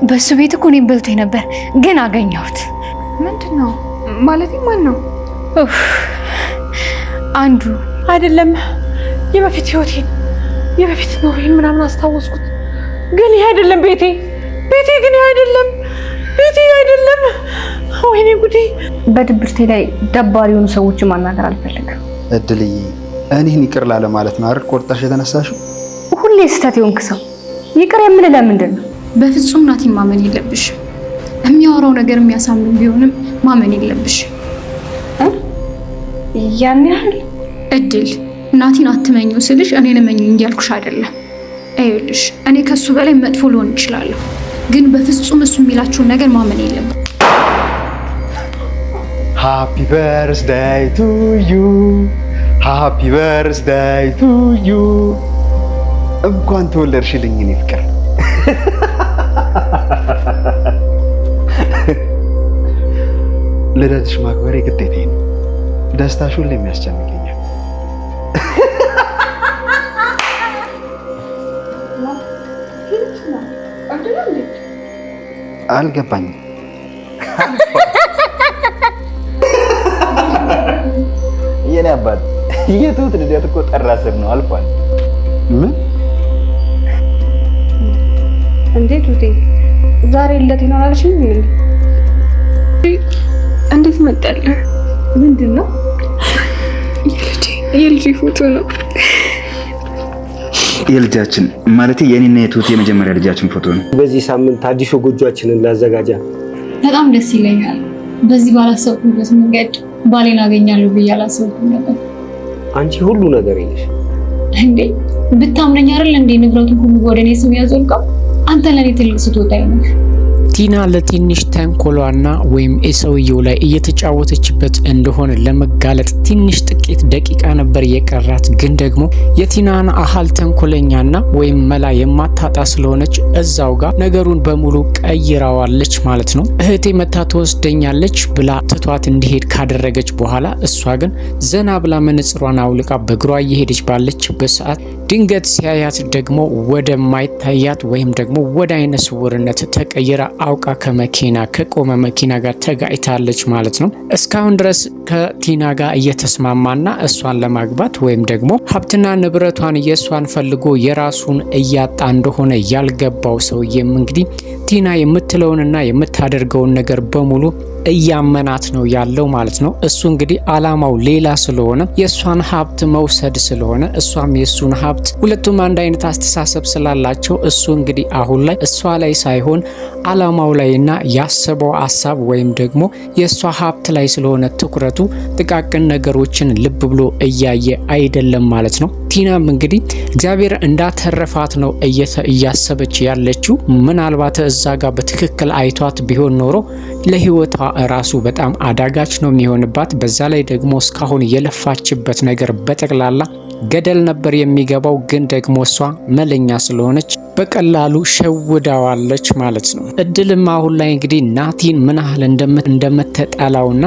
በሱ ቤት እኮ እኔን በልቶኝ ነበር ግን አገኘሁት። ምንድነው ማለት? ማን ነው? አንዱ አይደለም። የበፊት ህይወቴን የበፊት ኑሮዬን ምናምን አስታወስኩት። ግን ይሄ አይደለም ቤቴ ግን ይሄ አይደለም ቤቴ። ወይኔ ጉዴ! በድብርቴ ላይ ደባሪ የሆኑ ሰዎችን ማናገር አልፈልግም። እድልዬ እኔን ይቅር ላለ ማለት ነው አይደል ቆርጣሽ የተነሳሽው? ሁሌ ስህተት የሆንክ ሰው ይቅር የምልህ ለምንድን ነው? በፍጹም ናቲን ማመን የለብሽ። የሚያወራው ነገር የሚያሳምን ቢሆንም ማመን የለብሽ። ያን ያህል እድል ናቲን አትመኙ ስልሽ እኔ ለመኝ እያልኩሽ አይደለም። አይልሽ እኔ ከሱ በላይ መጥፎ ሊሆን ይችላል፣ ግን በፍጹም እሱ የሚላችሁን ነገር ማመን የለብሽ። ሃፒ በርዝዴይ ቱ ዩ ሃፒ በርዝዴይ ቱ ዩ። እንኳን ተወለድሽልኝ እኔ ፍቅር። ልደትሽ ማክበሬ ግዴታዬ ነው። ደስታሽ ሁሌም ያስጨንቀኛል። አልገባኝም። የኔ አባት የትሁት ልደት እኮ ጥር 10 ነው አልፏል። ምን እንዴት ውዴ? ዛሬ ልደት ነው አላልሽም? እንዴት መጣለ? ምንድነው? የልጅ ፎቶ ነው። የልጃችን ማለት የኔና የትሁት የመጀመሪያ ልጃችን ፎቶ ነው። በዚህ ሳምንት አዲሱ ጎጆአችንን ላዘጋጃ። በጣም ደስ ይለኛል። በዚህ ባላሰብኩበት መንገድ ባሌን አገኛለሁ ብዬ አላሰብኩም ነበር። አንቺ ሁሉ ነገር ይልሽ እንዴ ብታምነኝ አይደል እንዴ ንብረቱን ሁሉ ወደ እኔ ስም ያዞልቀው? አንተ ለኔ ትልቅ ስጦታ ነው። ቲና ለትንሽ ተንኮሏና ወይም የሰውየው ላይ እየተጫወተችበት እንደሆነ ለመጋለጥ ትንሽ ጥቂት ደቂቃ ነበር የቀራት። ግን ደግሞ የቲናን አህል ተንኮለኛና ወይም መላ የማታጣ ስለሆነች እዛው ጋር ነገሩን በሙሉ ቀይራዋለች ማለት ነው። እህቴ መታ ትወስደኛለች ብላ ትቷት እንዲሄድ ካደረገች በኋላ እሷ ግን ዘና ብላ መነጽሯን አውልቃ በእግሯ እየሄደች ባለችበት ሰዓት ድንገት ሲያያት ደግሞ ወደ ማይታያት ወይም ደግሞ ወደ አይነ ስውርነት ተቀይራ አውቃ ከቆመ መኪና ጋር ተጋጭታለች ማለት ነው። እስካሁን ድረስ ከቲና ጋር እየተስማማና እሷን ለማግባት ወይም ደግሞ ሀብትና ንብረቷን የእሷን ፈልጎ የራሱን እያጣ እንደሆነ ያልገባው ሰውዬም እንግዲህ ቲና የምትለውንና የምታደርገውን ነገር በሙሉ እያመናት ነው ያለው ማለት ነው። እሱ እንግዲህ አላማው ሌላ ስለሆነ የእሷን ሀብት መውሰድ ስለሆነ እሷም የእሱን ሀብት፣ ሁለቱም አንድ አይነት አስተሳሰብ ስላላቸው እሱ እንግዲህ አሁን ላይ እሷ ላይ ሳይሆን አላማው ላይና ያሰበው ሀሳብ ወይም ደግሞ የእሷ ሀብት ላይ ስለሆነ ትኩረቱ ጥቃቅን ነገሮችን ልብ ብሎ እያየ አይደለም ማለት ነው። ቲናም እንግዲህ እግዚአብሔር እንዳተረፋት ነው እያሰበች ያለችው። ምናልባት እዛ ጋር በትክክል አይቷት ቢሆን ኖሮ ለህይወቷ ራሱ በጣም አዳጋች ነው የሚሆንባት። በዛ ላይ ደግሞ እስካሁን የለፋችበት ነገር በጠቅላላ ገደል ነበር የሚገባው። ግን ደግሞ እሷ መለኛ ስለሆነች በቀላሉ ሸውዳዋለች ማለት ነው። እድልም አሁን ላይ እንግዲህ ናቲን ምን ያህል እንደምትጠላውና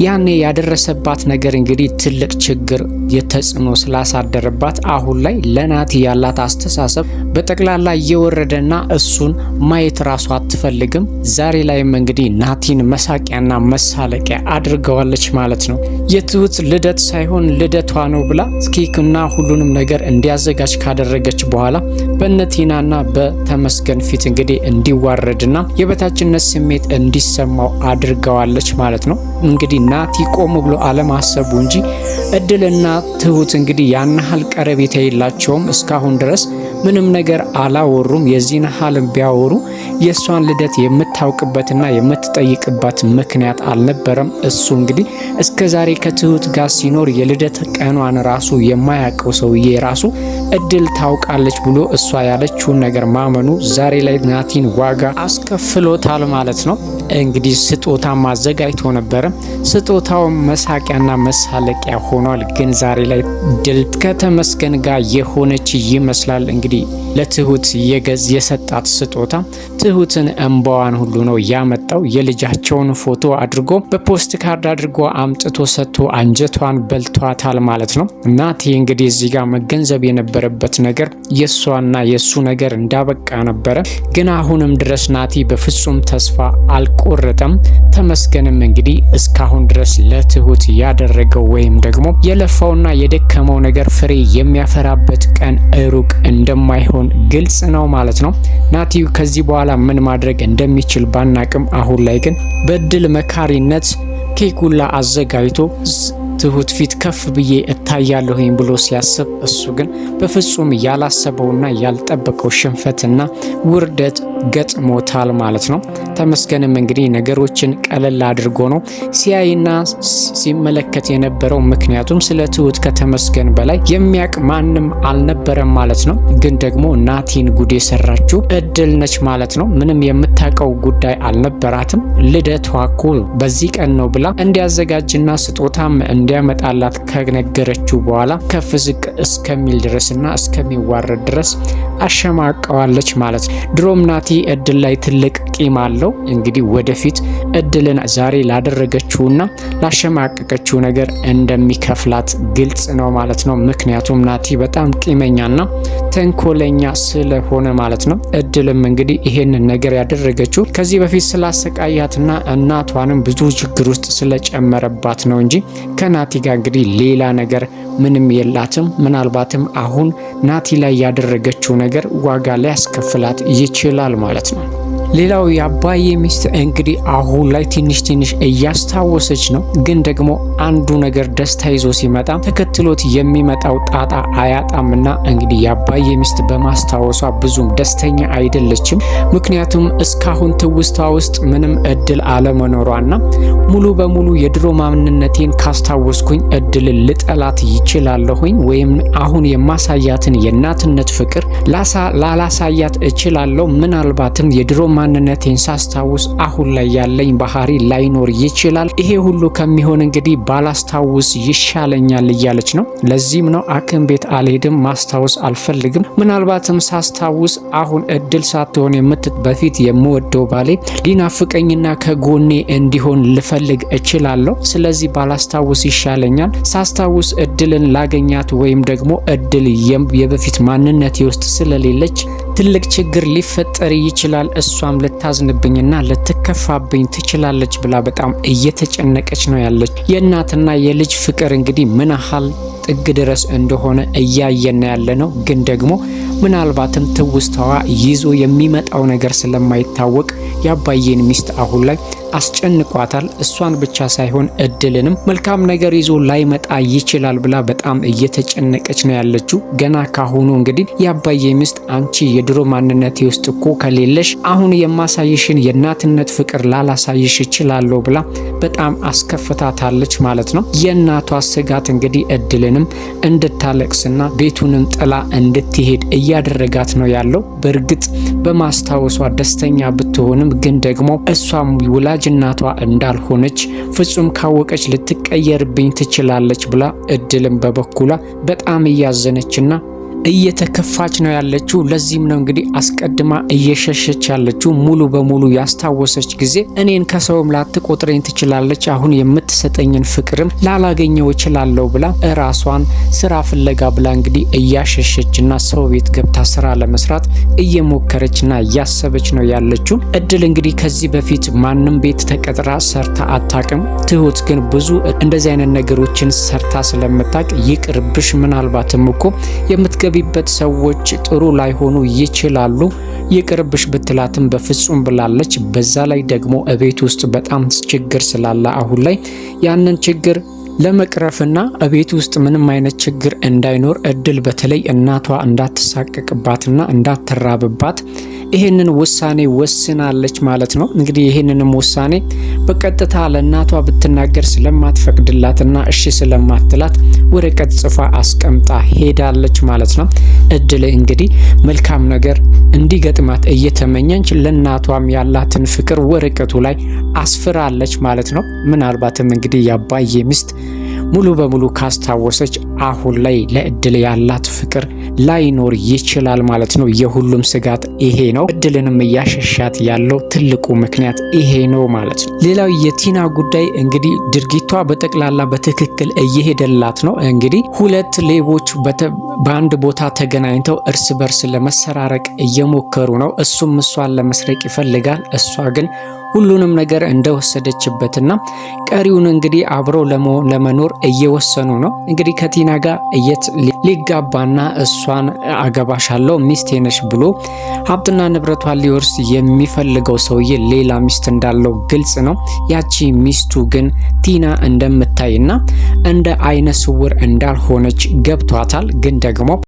ያኔ ያደረሰባት ነገር እንግዲህ ትልቅ ችግር የተጽዕኖ ስላሳደረባት አሁን ላይ ለናቲ ያላት አስተሳሰብ በጠቅላላ እየወረደና እሱን ማየት ራሱ አትፈልግም። ዛሬ ላይም እንግዲህ ናቲን መሳቂያና መሳለቂያ አድርገዋለች ማለት ነው። የትሁት ልደት ሳይሆን ልደቷ ነው ብላ ኬክና ሁሉንም ነገር እንዲያዘጋጅ ካደረገች በኋላ በነቲናና በተመስገን ፊት እንግዲህ እንዲዋረድና የበታችነት ስሜት እንዲሰማው አድርገዋለች ማለት ነው። እንግዲህ ናቲ ቆም ብሎ አለማሰቡ እንጂ እድልና ትሁት እንግዲህ ያን ያህል ቀረቤታ የላቸውም። እስካሁን ድረስ ምንም ነገር አላወሩም። የዚህን ያህልም ቢያወሩ የእሷን ልደት የምታውቅበትና የምትጠይቅበት ምክንያት አልነበረም። እሱ እንግዲህ እስከዛሬ ከትሁት ጋር ሲኖር የልደት ቀኗን ራሱ የማያውቀው ሰውዬ ራሱ እድል ታውቃለች ብሎ እሷ ያለችውን ነገር ማመኑ ዛሬ ላይ ናቲን ዋጋ አስከፍሎታል ማለት ነው። እንግዲህ ስጦታ ማዘጋጅቶ ነበረ። ስጦታው መሳቂያና መሳለቂያ ሆኗል። ግን ዛሬ ላይ ድል ከተመስገን ጋር የሆነች ይመስላል። እንግዲህ ለትሁት የሰጣት ስጦታ ትሁትን እንባዋን ሁሉ ነው ያመጣው። ሲሰጠው የልጃቸውን ፎቶ አድርጎ በፖስት ካርድ አድርጎ አምጥቶ ሰጥቶ አንጀቷን በልቷታል ማለት ነው። ናቲ እንግዲህ እዚህ ጋር መገንዘብ የነበረበት ነገር የሷና የሱ ነገር እንዳበቃ ነበረ። ግን አሁንም ድረስ ናቲ በፍጹም ተስፋ አልቆረጠም። ተመስገንም እንግዲህ እስካሁን ድረስ ለትሁት ያደረገው ወይም ደግሞ የለፋውና የደከመው ነገር ፍሬ የሚያፈራበት ቀን ሩቅ እንደማይሆን ግልጽ ነው ማለት ነው። ናቲ ከዚህ በኋላ ምን ማድረግ እንደሚችል ባናቅም አሁን ላይ ግን በእድል መካሪነት ኬኩላ አዘጋጅቶ ትሁት ፊት ከፍ ብዬ እታያለሁኝ ብሎ ሲያስብ እሱ ግን በፍጹም ያላሰበውና ያልጠበቀው ሽንፈትና ውርደት ገጥሞታል ማለት ነው። ተመስገንም እንግዲህ ነገሮችን ቀለል አድርጎ ነው ሲያይና ሲመለከት የነበረው። ምክንያቱም ስለ ትሁት ከተመስገን በላይ የሚያውቅ ማንም አልነበረም ማለት ነው። ግን ደግሞ ናቲን ጉድ የሰራችው እድል ነች ማለት ነው። ምንም የምታውቀው ጉዳይ አልነበራትም። ልደቷ እኮ በዚህ ቀን ነው ብላ እንዲያዘጋጅና ስጦታም እንዲያመጣላት ከነገረችው በኋላ ከፍ ዝቅ እስከሚል ድረስና እስከሚዋረድ ድረስ አሸማቀዋለች ማለት ነው። ድሮም ናቲ እድል ላይ ትልቅ ቂም አለው። እንግዲህ ወደፊት እድልን ዛሬ ላደረገችውና ላሸማቀቀችው ነገር እንደሚከፍላት ግልጽ ነው ማለት ነው። ምክንያቱም ናቲ በጣም ቂመኛና ተንኮለኛ ስለሆነ ማለት ነው። እድልም እንግዲህ ይሄንን ነገር ያደረገችው ከዚህ በፊት ስላሰቃያትና እናቷንም ብዙ ችግር ውስጥ ስለጨመረባት ነው እንጂ ከናቲ ጋር እንግዲህ ሌላ ነገር ምንም የላትም። ምናልባትም አሁን ናቲ ላይ ያደረገችው ነገር ዋጋ ሊያስከፍላት ይችላል ማለት ነው። ሌላው የአባዬ ሚስት እንግዲህ አሁን ላይ ትንሽ እያስታወሰች ነው። ግን ደግሞ አንዱ ነገር ደስታ ይዞ ሲመጣ ተከትሎት የሚመጣው ጣጣ አያጣምና እንግዲህ የአባዬ ሚስት በማስታወሷ ብዙም ደስተኛ አይደለችም። ምክንያቱም እስካሁን ትውስቷ ውስጥ ምንም እድል አለመኖሯና ሙሉ በሙሉ የድሮ ማንነቴን ካስታወስኩኝ እድልን ልጠላት ይችላለሁኝ ወይም አሁን የማሳያትን የእናትነት ፍቅር ላላሳያት እችላለሁ። ምናልባትም የድሮ ማንነቴን ሳስታውስ አሁን ላይ ያለኝ ባህሪ ላይኖር ይችላል። ይሄ ሁሉ ከሚሆን እንግዲህ ባላስታውስ ይሻለኛል እያለች ነው። ለዚህም ነው ሐኪም ቤት አልሄድም፣ ማስታወስ አልፈልግም። ምናልባትም ሳስታውስ አሁን እድል ሳትሆን በፊት የምወደው ባሌ ሊናፍቀኝና ከጎኔ እንዲሆን ልፈልግ እችላለሁ። ስለዚህ ባላስታውስ ይሻለኛል። ሳስታውስ እድልን ላገኛት ወይም ደግሞ እድል የበፊት ማንነቴ ውስጥ ስለሌለች ትልቅ ችግር ሊፈጠር ይችላል። እሷም ልታዝንብኝና ልትከፋብኝ ትችላለች ብላ በጣም እየተጨነቀች ነው ያለች። የእናትና የልጅ ፍቅር እንግዲህ ምን ያህል ጥግ ድረስ እንደሆነ እያየን ያለ ነው። ግን ደግሞ ምናልባትም ትውስታዋ ይዞ የሚመጣው ነገር ስለማይታወቅ የአባዬን ሚስት አሁን ላይ አስጨንቋታል። እሷን ብቻ ሳይሆን እድልንም መልካም ነገር ይዞ ላይመጣ ይችላል ብላ በጣም እየተጨነቀች ነው ያለችው። ገና ካሁኑ እንግዲህ የአባዬ ሚስት አንቺ የድሮ ማንነቴ ውስጥ እኮ ከሌለሽ አሁን የማሳይሽን የእናትነት ፍቅር ላላሳይሽ እችላለሁ ብላ በጣም አስከፍታታለች ማለት ነው። የእናቷ ስጋት እንግዲህ እድልንም እንድታለቅስና ቤቱንም ጥላ እንድትሄድ እያደረጋት ነው ያለው። በእርግጥ በማስታወሷ ደስተኛ ብትሆንም ግን ደግሞ እሷም ወላጅ እናቷ እንዳልሆነች ፍጹም ካወቀች ልትቀየርብኝ ትችላለች ብላ እድልም በበኩሏ በጣም እያዘነችና እየተከፋች ነው ያለችው። ለዚህም ነው እንግዲህ አስቀድማ እየሸሸች ያለችው። ሙሉ በሙሉ ያስታወሰች ጊዜ እኔን ከሰውም ላትቆጥረኝ ትችላለች፣ አሁን የምትሰጠኝን ፍቅርም ላላገኘው እችላለሁ ብላ ራሷን ስራ ፍለጋ ብላ እንግዲህ እያሸሸችና ሰው ቤት ገብታ ስራ ለመስራት እየሞከረችና እያሰበች ነው ያለችው። እድል እንግዲህ ከዚህ በፊት ማንም ቤት ተቀጥራ ሰርታ አታቅም። ትሁት ግን ብዙ እንደዚህ አይነት ነገሮችን ሰርታ ስለምታቅ ይቅርብሽ፣ ምናልባትም እኮ ቢበት ሰዎች ጥሩ ላይሆኑ ይችላሉ፣ ይቅርብሽ ብትላትም በፍጹም ብላለች። በዛ ላይ ደግሞ እቤት ውስጥ በጣም ችግር ስላለ አሁን ላይ ያንን ችግር ለመቅረፍና እቤት ውስጥ ምንም አይነት ችግር እንዳይኖር እድል በተለይ እናቷ እንዳትሳቀቅባትና እንዳትራብባት ይሄንን ውሳኔ ወስናለች ማለት ነው። እንግዲህ ይሄንንም ውሳኔ በቀጥታ ለእናቷ ብትናገር ስለማትፈቅድላትና እሺ ስለማትላት ወረቀት ጽፋ አስቀምጣ ሄዳለች ማለት ነው። እድል እንግዲህ መልካም ነገር እንዲገጥማት እየተመኘች ለእናቷም ያላትን ፍቅር ወረቀቱ ላይ አስፍራለች ማለት ነው። ምናልባትም እንግዲህ የአባዬ ሚስት ሙሉ በሙሉ ካስታወሰች አሁን ላይ ለእድል ያላት ፍቅር ላይኖር ይችላል ማለት ነው። የሁሉም ስጋት ይሄ ነው። እድልንም እያሸሻት ያለው ትልቁ ምክንያት ይሄ ነው ማለት ነው። ሌላው የቲና ጉዳይ እንግዲህ ድርጊቷ በጠቅላላ በትክክል እየሄደላት ነው። እንግዲህ ሁለት ሌቦች በአንድ ቦታ ተገናኝተው እርስ በርስ ለመሰራረቅ እየሞከሩ ነው። እሱም እሷን ለመስረቅ ይፈልጋል። እሷ ግን ሁሉንም ነገር እንደወሰደችበትና ቀሪውን እንግዲህ አብረው ለመኖር እየወሰኑ ነው። እንግዲህ ከቲና ጋር ሊጋባና እሷን አገባሻለሁ ሚስቴ ነሽ ብሎ ሀብትና ንብረቷን ሊወርስ የሚፈልገው ሰውዬ ሌላ ሚስት እንዳለው ግልጽ ነው። ያቺ ሚስቱ ግን ቲና እንደምታይና እንደ አይነ ስውር እንዳልሆነች ገብቷታል። ግን ደግሞ